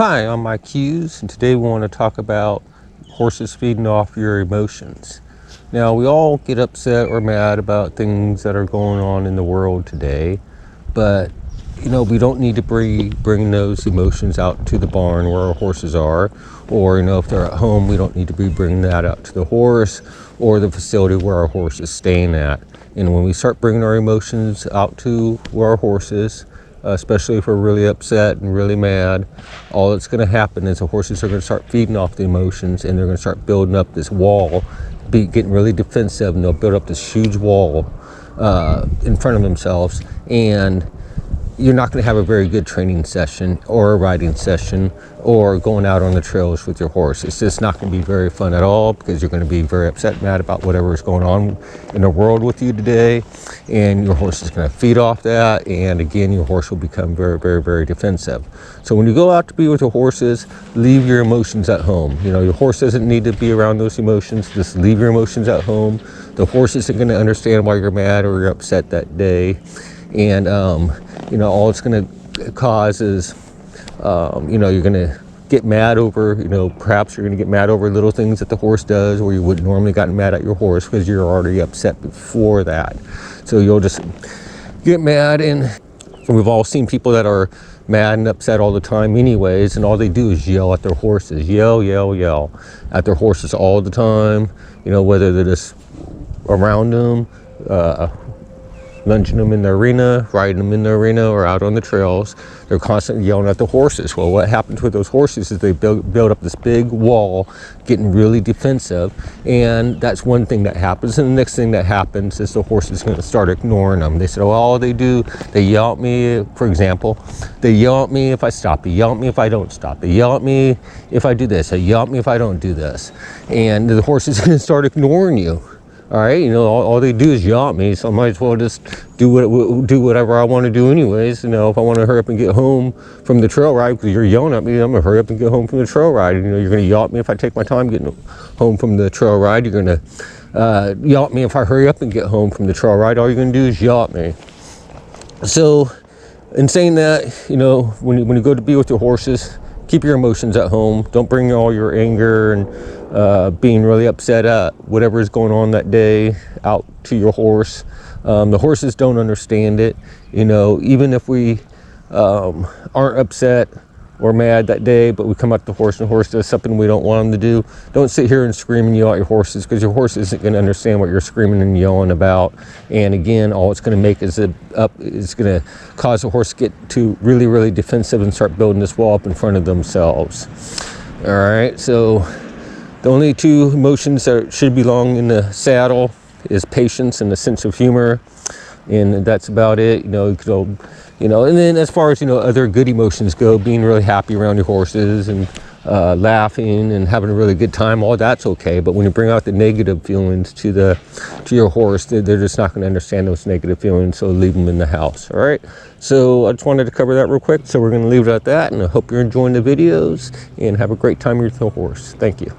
Hi, I'm Mike Hughes, and today we want to talk about horses feeding off your emotions. Now, we all get upset or mad about things that are going on in the world today, but we don't need to bring those emotions out to the barn where our horses are, or if they're at home, we don't need to be bringing that out to the horse or the facility where our horse is staying at. And when we start bringing our emotions out to where our horses, especially if we're really upset and really mad, all that's going to happen is the horses are going to start feeding off the emotions, and they're going to start building up this wall, getting really defensive, and they'll build up this huge wall in front of themselves, and you're not going to have a very good training session or a riding session or going out on the trails with your horse. It's just not going to be very fun at all, because you're going to be very upset and mad about whatever is going on in the world with you today, and your horse is going to feed off that, and again, your horse will become very, very, very defensive. So when you go out to be with your horses, leave your emotions at home. Your horse doesn't need to be around those emotions. Just leave your emotions at home. The horse isn't going to understand why you're mad or you're upset that day. And all it's going to cause is you're going to get mad over, perhaps you're going to get mad over little things that the horse does, where you wouldn't normally gotten mad at your horse because you're already upset before that. So you'll just get mad, and we've all seen people that are mad and upset all the time anyways, and all they do is yell at their horses, yell at their horses all the time, whether they're just around them, lunging them in the arena, riding them in the arena, or out on the trails. They're constantly yelling at the horses. Well, what happens with those horses is they build up this big wall, getting really defensive, and that's one thing that happens. And the next thing that happens is the horse is going to start ignoring them. They said, well, all they do, they yell at me, for example, they yell at me if I stop, they yell at me if I don't stop, they yell at me if I do this, they yell at me if I don't do this, and the horse is going to start ignoring you. All right, all they do is yell at me, so I might as well just do whatever I want to do anyways. If I want to hurry up and get home from the trail ride because you're yelling at me, I'm going to hurry up and get home from the trail ride. You're going to yell at me if I take my time getting home from the trail ride. You're going to yell at me if I hurry up and get home from the trail ride. All you're going to do is yell at me. So, in saying that, when you go to be with your horses, keep your emotions at home. Don't bring all your anger and being really upset at whatever is going on that day out to your horse. The horses don't understand it. Even if we aren't upset or mad that day, but we come up to the horse and the horse does something we don't want them to do, don't sit here and scream and yell at your horses, because your horse isn't going to understand what you're screaming and yelling about. And again, all it's going to make is it's going to cause the horse to get too really, really defensive and start building this wall up in front of themselves. All right, so the only two emotions that should belong in the saddle is patience and a sense of humor, and that's about it. And then as far as other good emotions go, being really happy around your horses and laughing and having a really good time, all that's okay. But when you bring out the negative feelings to your horse, they're just not going to understand those negative feelings, so leave them in the house. All right, so I just wanted to cover that real quick, so we're going to leave it at that, and I hope you're enjoying the videos and have a great time with your horse. Thank you.